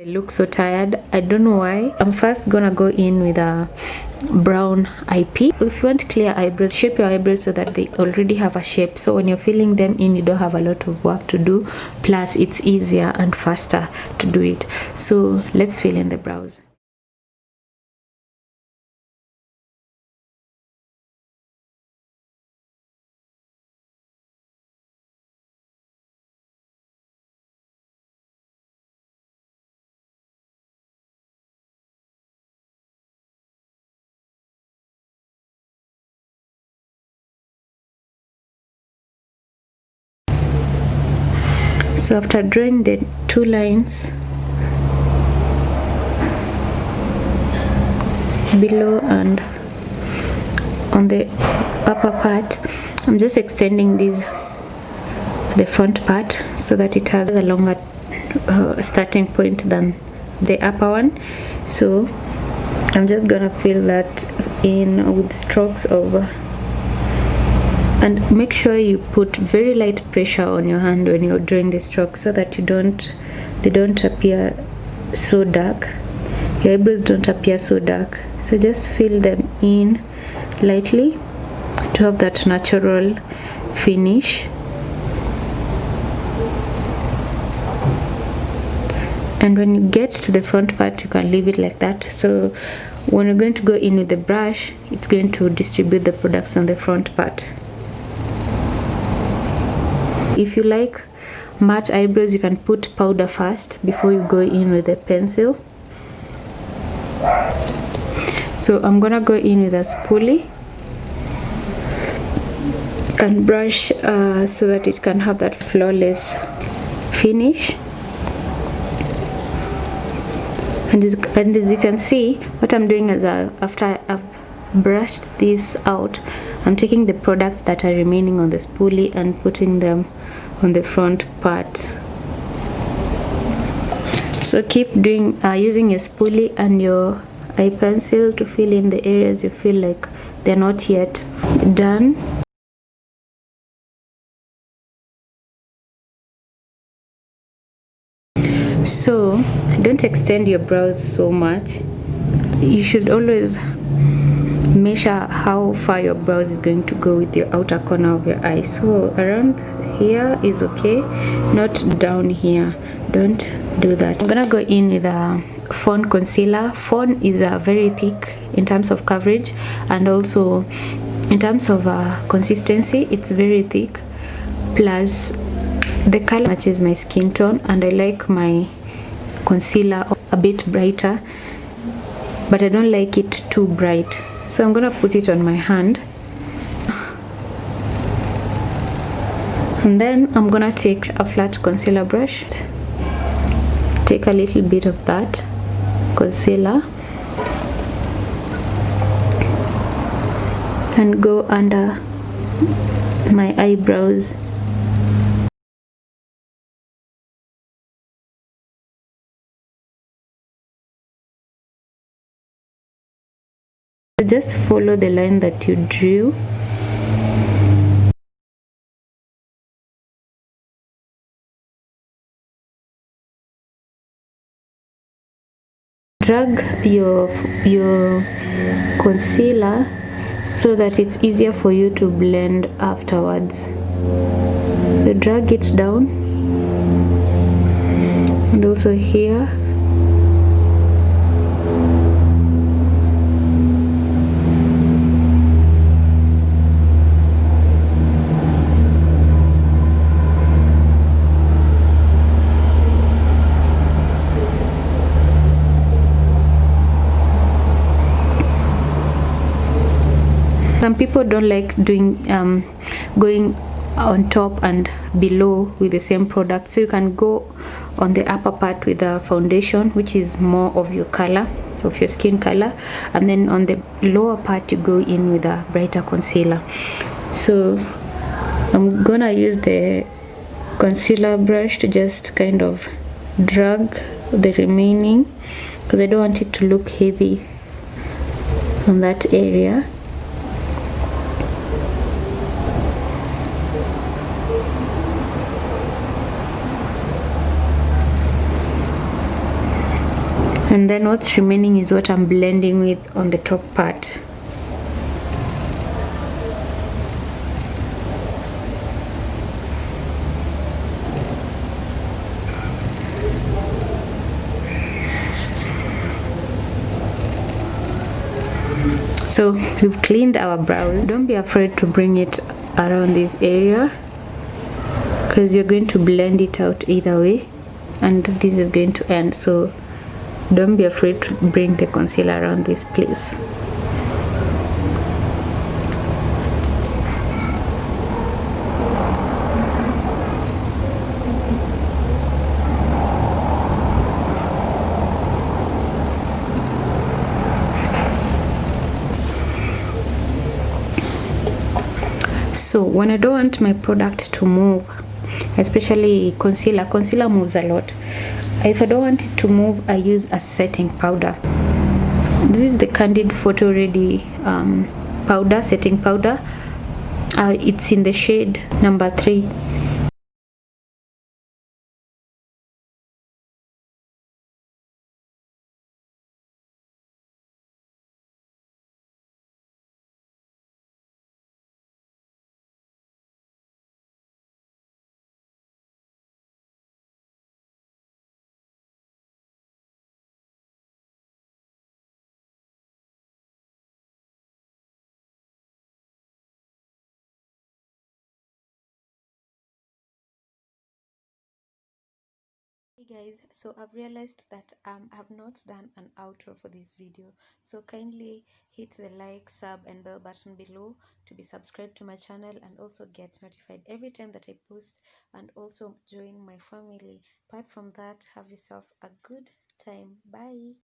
Look so tired. I don't know why. I'm first gonna go in with a brown IP. If you want clear eyebrows, shape your eyebrows so that they already have a shape, so when you're filling them in you don't have a lot of work to do, plus it's easier and faster to do it. So let's fill in the brows. So after drawing the two lines below and on the upper part, I'm just extending the front part so that it has a longer starting point than the upper one. So I'm just gonna fill that in with strokes of, and make sure you put very light pressure on your hand when you're drawing the strokes so that they don't appear so dark. Your eyebrows don't appear so dark. So just fill them in lightly to have that natural finish. And when you get to the front part, you can leave it like that. So when you're going to go in with the brush, it's going to distribute the products on the front part. If you like matte eyebrows, you can put powder first before you go in with the pencil. So I'm gonna go in with a spoolie and brush so that it can have that flawless finish. And as you can see, what I'm doing is after I've brushed this out, I'm taking the products that are remaining on the spoolie and putting them on the front part. So keep doing using your spoolie and your eye pencil to fill in the areas you feel like they're not yet done. So don't extend your brows so much. You should always measure how far your brows is going to go with your outer corner of your eye. So around here is okay, not down here. Don't do that. I'm gonna go in with a fawn concealer. Fawn is very thick in terms of coverage, and also in terms of consistency, it's very thick. Plus the color matches my skin tone, and I like my concealer a bit brighter, but I don't like it too bright. So I'm gonna put it on my hand, and then I'm gonna take a flat concealer brush, take a little bit of that concealer and go under my eyebrows. Just follow the line that you drew. Drag your concealer so that it's easier for you to blend afterwards. So drag it down, and also here. Some people don't like doing going on top and below with the same product, so you can go on the upper part with a foundation, which is more of your color, of your skin color, and then on the lower part you go in with a brighter concealer. So I'm gonna use the concealer brush to just kind of drag the remaining, because I don't want it to look heavy on that area. And then what's remaining is what I'm blending with on the top part. So we've cleaned our brows. Don't be afraid to bring it around this area, because you're going to blend it out either way, and this is going to end. So don't be afraid to bring the concealer around this place. So when I don't want my product to move, especially concealer moves a lot. If I don't want it to move, I use a setting powder. This is the Candid Photo Ready powder, setting powder. It's in the shade number 3. Hey guys, so I've realized that I've not done an outro for this video, so kindly hit the like, sub and bell button below to be subscribed to my channel and also get notified every time that I post, and also join my family. Apart from that, have yourself a good time. Bye.